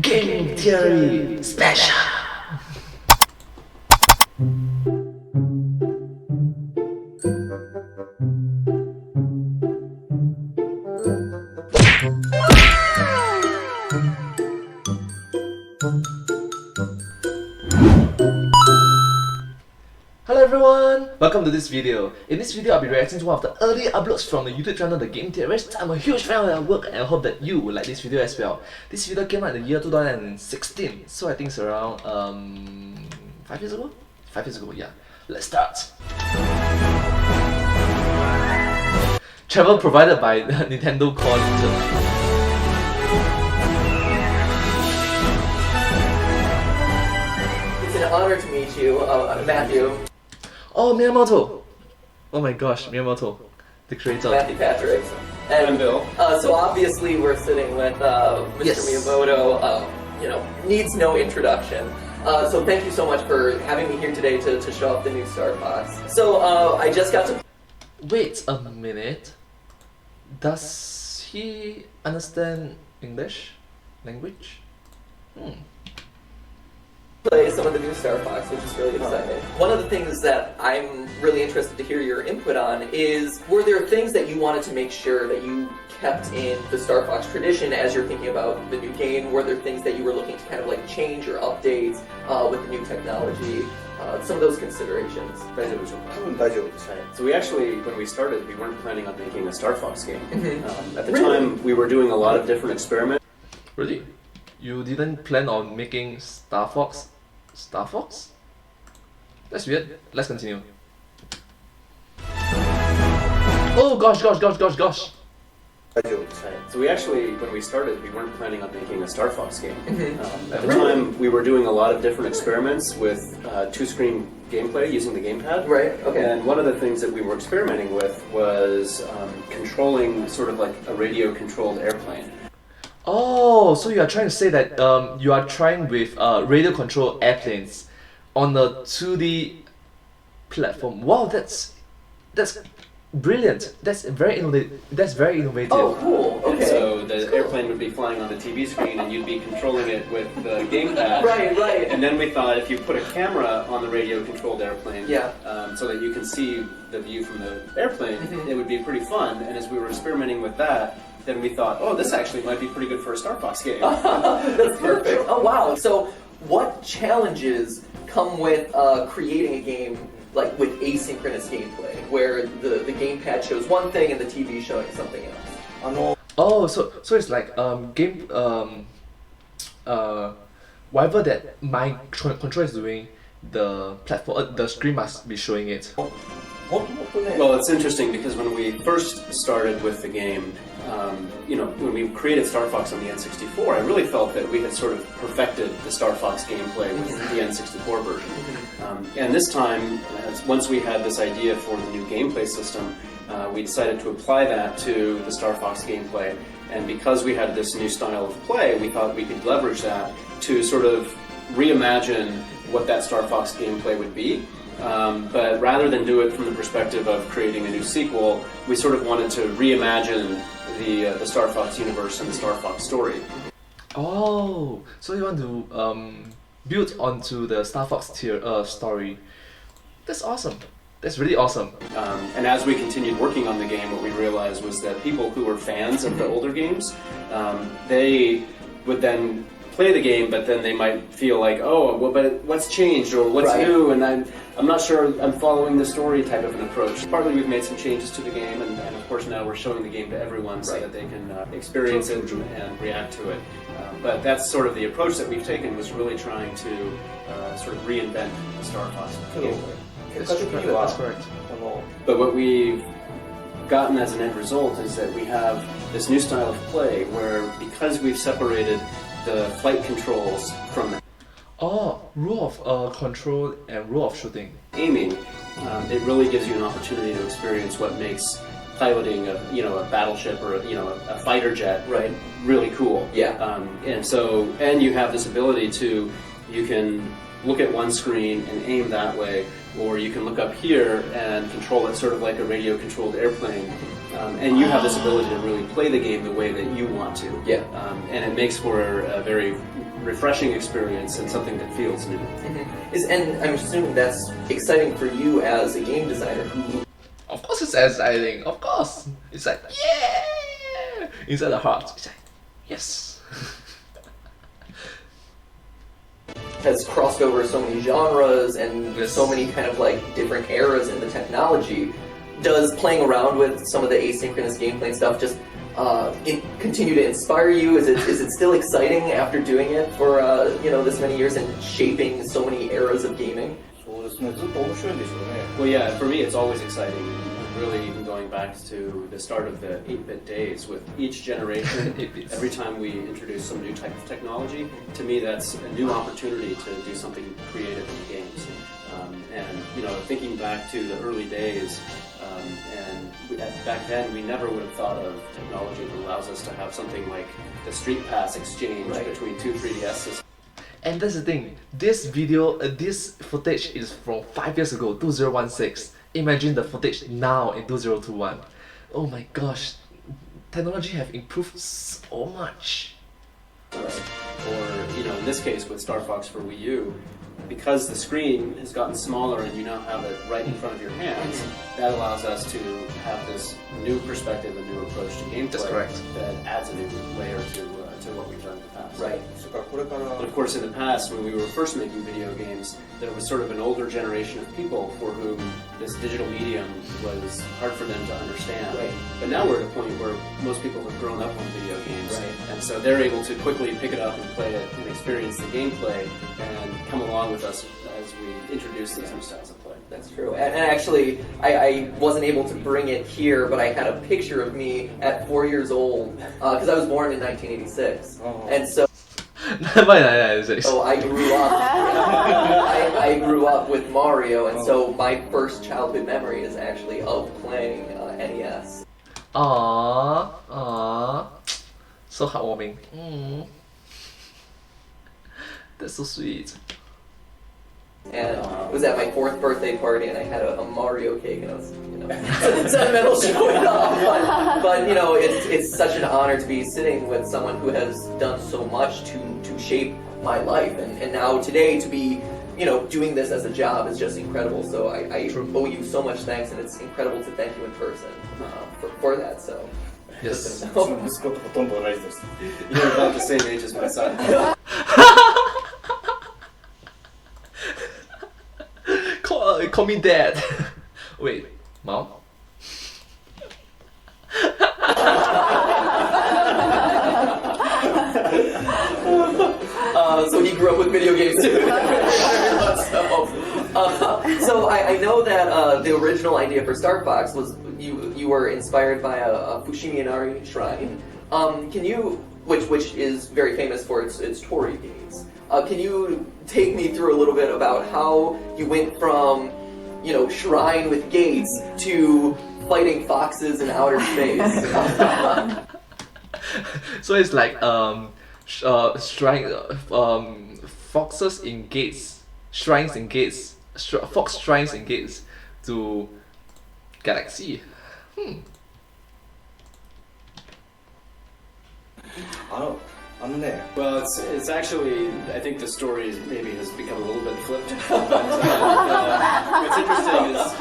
Game Theory Special! Hello everyone! Welcome to this video. In this video, I'll be reacting to one of the early uploads from the YouTube channel The Game Theorists. I'm a huge fan of their work and I hope that you will like this video as well. This video came out in the year 2016, so I think it's around 5 years ago? 5 years ago, yeah. Let's start! Travel provided by Nintendo Core Limited. It's an honor to meet you, Matthew. Oh, Miyamoto! Oh my gosh, Miyamoto, the creator. Matthew Patrick. And I'm Bill. So obviously we're sitting with Mr. Yes. Miyamoto, needs no introduction. So thank you so much for having me here today to show off the new Star Fox. So I just got to Wait a minute. Does he understand English language? play some of the new Star Fox, which is really exciting. One of the things that I'm really interested to hear your input on is, were there things that you wanted to make sure that you kept in the Star Fox tradition as you're thinking about the new game? Were there things that you were looking to kind of like change or update with the new technology? Some of those considerations. So we actually, when we started, we weren't planning on making a Star Fox game. At the Really? time, we were doing a lot of different experiments. Really? You didn't plan on making Star Fox? Star Fox? That's weird. Let's continue. Oh gosh. So we actually, when we started, we weren't planning on making a Star Fox game. At the time, we were doing a lot of different experiments with two-screen gameplay using the gamepad. Right, okay. And one of the things that we were experimenting with was controlling sort of like a radio-controlled airplane. Oh, so you are trying to say that you are trying with radio control airplanes on a 2D platform. Wow, that's brilliant. That's very innovative. Oh, cool. Okay. And so the airplane would be flying on the TV screen and you'd be controlling it with the gamepad. Right. And then we thought if you put a camera on the radio-controlled airplane, Yeah. so that you can see the view from the airplane, it would be pretty fun. And as we were experimenting with that, then we thought, oh, this actually might be pretty good for a Star Fox game. That's perfect. Oh wow. So what challenges come with creating a game like with asynchronous gameplay, where the gamepad shows one thing and the TV showing something else? Oh, so it's like whatever that my control is doing, the platform, the screen must be showing it. Well, it's interesting because when we first started with the game, when we created Star Fox on the N64, I really felt that we had sort of perfected the Star Fox gameplay with the N64 version. And this time, once we had this idea for the new gameplay system, we decided to apply that to the Star Fox gameplay. And because we had this new style of play, we thought we could leverage that to sort of reimagine what that Star Fox gameplay would be. But rather than do it from the perspective of creating a new sequel, we sort of wanted to reimagine the Star Fox universe and the Star Fox story. Oh, so you want to build onto the Star Fox story. That's awesome. That's really awesome. And as we continued working on the game, what we realized was that people who were fans of the older games, they would then play the game, but then they might feel like, oh, well, but what's changed or what's new, and I'm not sure I'm following the story type of an approach. Partly we've made some changes to the game, and of course now we're showing the game to everyone so that they can experience it and react to it. But that's sort of the approach that we've taken, was really trying to sort of reinvent the Star Fox gameplay. That's correct. But what we've gotten as an end result is that we have this new style of play where, because we've separated the flight controls from the rule of control and rule of shooting. Aiming, it really gives you an opportunity to experience what makes piloting a battleship or a fighter jet really cool. Yeah. And you have this ability to, you can look at one screen and aim that way, or you can look up here and control it sort of like a radio-controlled airplane. and you have this ability to really play the game the way that you want to. Yeah. And it makes for a very refreshing experience and something that feels new. And I'm assuming that's exciting for you as a game designer who... Of course it's exciting, of course. It's like, yeah! Inside the heart, it's like, yes. has crossed over so many genres and Yes. so many kind of like different eras in the technology. Does playing around with some of the asynchronous gameplay and stuff just continue to inspire you? Is it still exciting after doing it for this many years and shaping so many eras of gaming? そうですね、ずっと面白いんでしょうね。 Well, yeah, for me it's always exciting. Really, even going back to the start of the 8-bit days, with each generation, 8-bits. every time we introduce some new type of technology, to me that's a new opportunity to do something creative in games. And thinking back to the early days, back then we never would have thought of technology that allows us to have something like the Street Pass exchange between two 3DS systems. And that's the thing, this video, this footage is from 5 years ago, 2016. Imagine the footage now in 2021. Oh my gosh, technology have improved so much. Or, in this case with Star Fox for Wii U, because the screen has gotten smaller and you now have it right in front of your hands, that allows us to have this new perspective, a new approach to gameplay. That's correct. That adds a new layer to what we've done in the past. Right. But of course, in the past, when we were first making video games, there was sort of an older generation of people for whom this digital medium was hard for them to understand. Right. But now we're at a point where most people have grown up on video games, and so they're able to quickly pick it up and play it and experience the gameplay and come along with us as we introduce these new styles of play. That's true. And actually, I wasn't able to bring it here, but I had a picture of me at 4 years old, because I was born in 1986. And so I grew up. I grew up with Mario, and so my first childhood memory is actually of playing NES. Aww, so heartwarming. That's so sweet. And it was at my 4th birthday party, and I had a Mario cake, and I was, sentimental showing off. But it's such an honor to be sitting with someone who has done so much to shape my life, and now today to be, doing this as a job is just incredible. So I owe you so much thanks, and it's incredible to thank you in person for that. So. Yes. うちの息子とほとんど同じです。 You're about the same age as my son. Call me dad. Wait, mom? So he grew up with video games too. So I know that the original idea for Star Fox was you were inspired by a Fushimi Inari shrine. Can you, which is very famous for its Torii games. Can you take me through a little bit about how you went from, shrine with gates to fighting foxes in outer space? So it's like foxes in gates, shrines in gates, fox shrines in gates to galaxy. Well, it's actually, I think the story maybe has become a little bit flipped. What's interesting is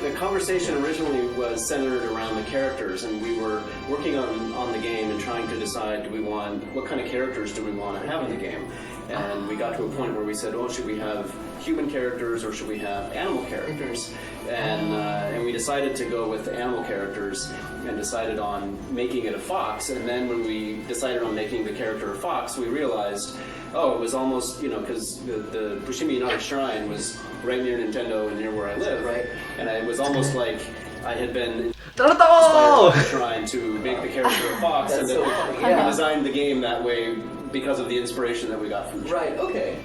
the conversation originally was centered around the characters, and we were working on the game and trying to decide what kind of characters do we want to have in the game. And we got to a point where we said, should we have human characters or should we have animal characters? And we decided to go with animal characters and decided on making it a fox. And then when we decided on making the character a fox, we realized, it was almost, because the Fushimi Inari Shrine was right near Nintendo and near where I live. Right. And it was almost like I had been Naruto! trying to make the character a fox, and That's so funny, we yeah. designed the game that way because of the inspiration that we got from the show. Right. Okay.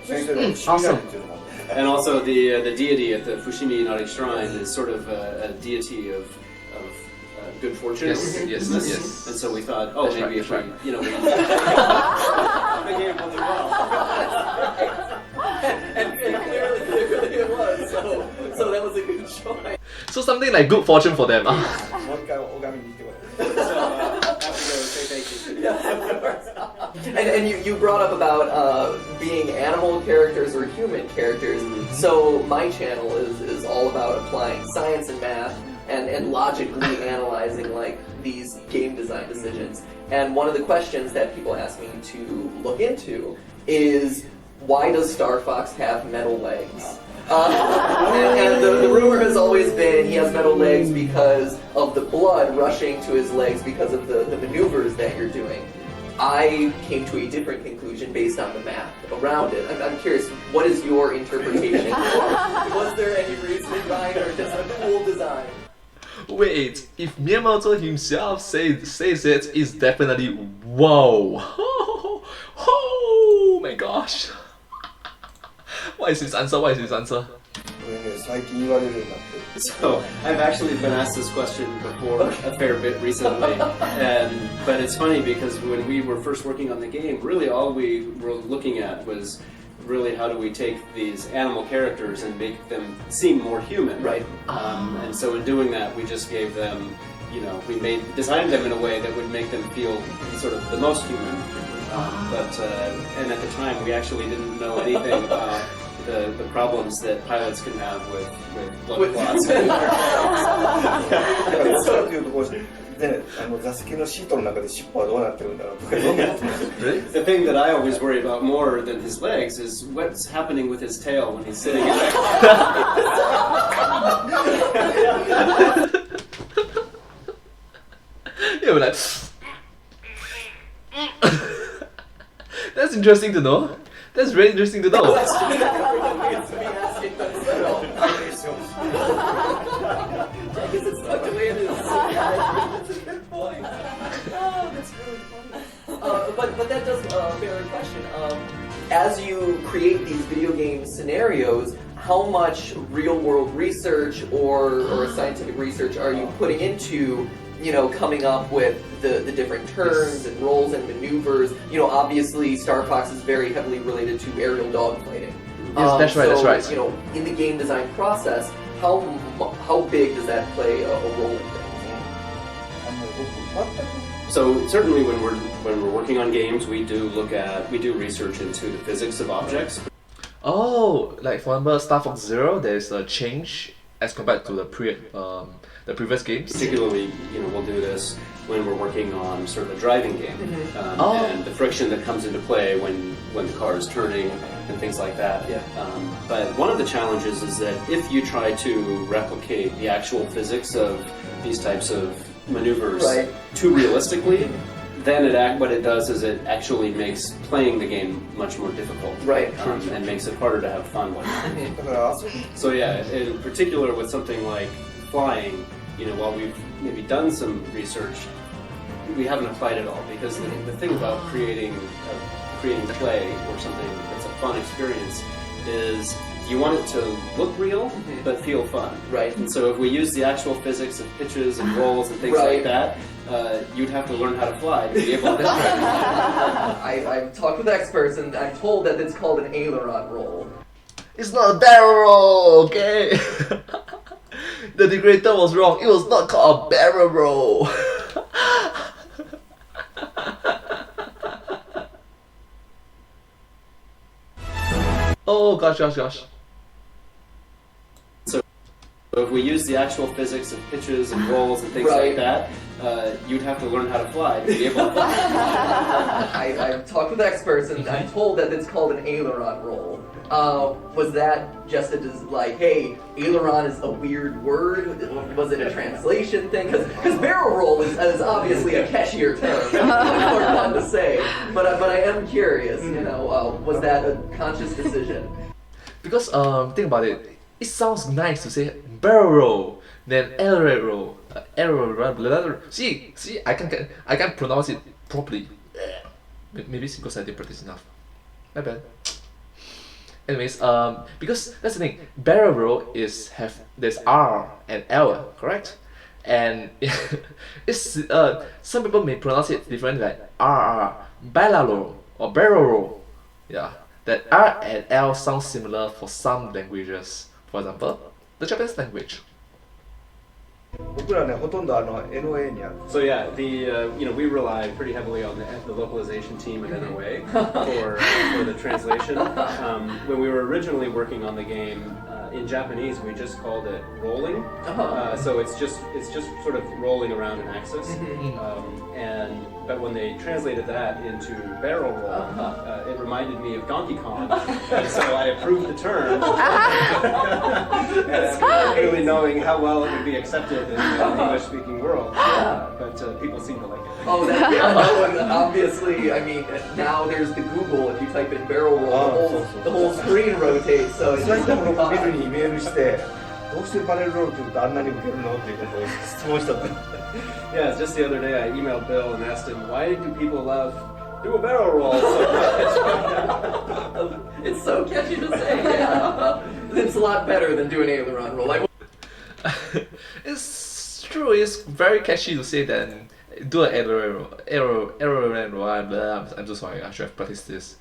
Awesome. And also the deity at the Fushimi Inari Shrine is sort of a deity of good fortune. Yes. And so we thought, That's maybe right, if we, that's we the game wasn't well. And clearly it was. So that was a good choice. So something like good fortune for them. もう一回拝みに you brought up about being animal characters or human characters. So my channel is all about applying science and math and logically analyzing like these game design decisions. And one of the questions that people ask me to look into is, why does Star Fox have metal legs? And the rumor has always been he has metal legs because of the blood rushing to his legs because of the maneuvers that you're doing. I came to a different conclusion based on the math around it. I'm curious, what is your interpretation? Was there any reasoning behind it or just a cool design? Wait, if Miyamoto himself says it, it's definitely wow. Oh my gosh. What is his answer? What is his answer? これね、最近言われるようになってる。 So I've actually been asked this question before a fair bit recently, but it's funny because when we were first working on the game, really all we were looking at was really how do we take these animal characters and make them seem more human, Right. And so in doing that, we just gave them, you know, we designed them in a way that would make them feel sort of the most human. And at the time, we actually didn't know anything about the problems that pilots can have with blood clots. だからどっちかっていうとこうね、座席のシートの中で尻尾はどうなってるんだろうとかいろんなこと。 The thing that I always worry about more than his legs is what's happening with his tail when he's sitting in there. Yeah, we're like. That's interesting to know. That's very interesting to know. It's me asking themselves. I guess it's tucked away in his That's a good point. Oh, that's really funny. But that does bear a question. As you create these video game scenarios, how much real-world research or scientific research are you putting into, you know, coming up with the different turns and rolls and maneuvers? You know, obviously Star Fox is very heavily related to aerial dogfighting. Yes, that's right, so, that's right. You know, in the game design process, how big does that play a role in things? So certainly when we're working on games, we do research into the physics of objects. Oh, like for example, Star Fox Zero, there's a change as compared to the previous games. Particularly, you know, we'll do this when we're working on sort of a driving game, and the friction that comes into play when the car is turning and things like that. Yeah. But one of the challenges is that if you try to replicate the actual physics of these types of maneuvers too realistically, then what it does is it actually makes playing the game much more difficult, and makes it harder to have fun with. So yeah, in particular with something like flying, you know, while we've maybe done some research, we haven't applied it all, because the thing about creating play or something that's a fun experience is you want it to look real but feel fun. Right. And so if we use the actual physics of pitches and rolls and things like that, you'd have to learn how to fly to be able to. I've talked with experts and I'm told that it's called an aileron roll. It's not a barrel roll, okay? The degrader was wrong. It was not called a barrel roll. Oh gosh. So if we use the actual physics of pitches and rolls and things like that, you'd have to learn how to fly to be able to. I've talked with experts and I'm told that it's called an aileron roll. Was that just like, hey, aileron is a weird word? Was it a translation thing? Because barrel roll is obviously a catchier term, more fun to say. But I am curious, you know, was that a conscious decision? Because think about it, it sounds nice to say barrel roll, then aileron roll, See, I can't pronounce it properly. Maybe it's because I didn't practice enough. My bad. Anyways, because that's the thing, barrel roll there's R and L, correct? And it's some people may pronounce it differently, like RR, barrel roll or barrel roll. Yeah, that R and L sound similar for some languages. For example, the Japanese language. 僕らねほとんどNOA にある。 So yeah, we rely pretty heavily on the localization team at NOA for the translation. When we were originally working on the game in Japanese, we just called it rolling. So it's just sort of rolling around an axis. But when they translated that into barrel roll, it reminded me of Donkey Kong, and so I approved the term, not really knowing how well it would be accepted in the English-speaking world. But people seem to like it. Oh, that obviously. I mean, now there's the Google. If you type in barrel roll, the whole screen rotates. So そういったものをビルにメールしてどうしてバレルロールって言うとあんなに受けるのっていうことを質問したと。 Yeah, just the other day I emailed Bill and asked him, why do people love do a barrel roll so much? It's so catchy to say. Yeah. It's a lot better than doing aileron roll. It's true, it's very catchy to say that do an aileron roll. I'm so sorry, I should have practiced this.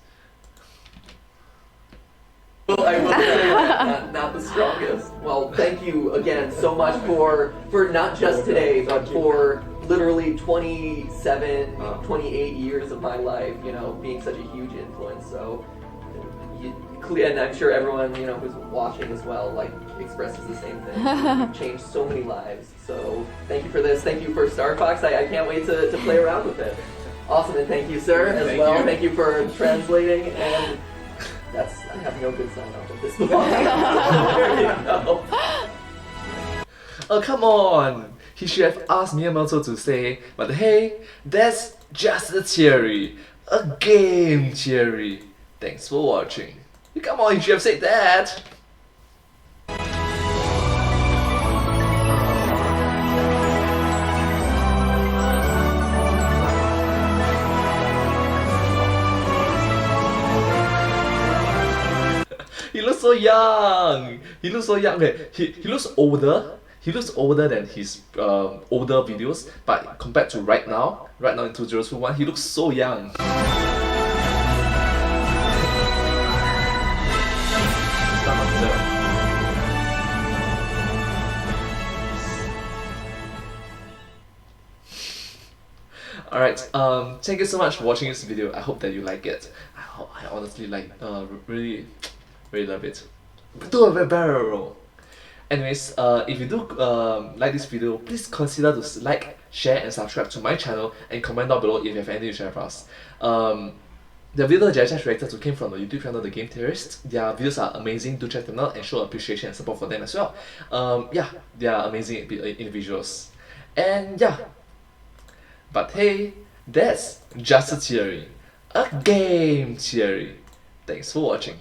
Well, I will say not the strongest. Well, thank you again so much for not just today, but for literally 27, 28 years of my life, being such a huge influence. So, and I'm sure everyone, who's watching as well, expresses the same thing. You've changed so many lives. So, thank you for this. Thank you for Star Fox. I can't wait to play around with it. Awesome, and thank you, sir, as Thank well. you. Thank you for translating and. I have no good sign off at this point. There you go. Oh, come on! He should have asked Miyamoto to say, but hey, that's just a theory. A game theory. Thanks for watching. Come on, you should have said that! He looks so young. He looks so young. Okay, he looks older. He looks older than his older videos, but compared to right now in 2021, he looks so young. Alright, thank you so much for watching this video. I hope that you like it. I honestly really love it. Do a barrel roll. Anyways, if you do like this video, please consider to like, share and subscribe to my channel and comment down below if you have anything to share with us. The video that I just reacted to came from the YouTube channel The Game Theorists. Their videos are amazing, do check them out and show appreciation and support for them as well. Yeah, they are amazing individuals. And yeah, but hey, that's just a theory. A game theory. Thanks for watching.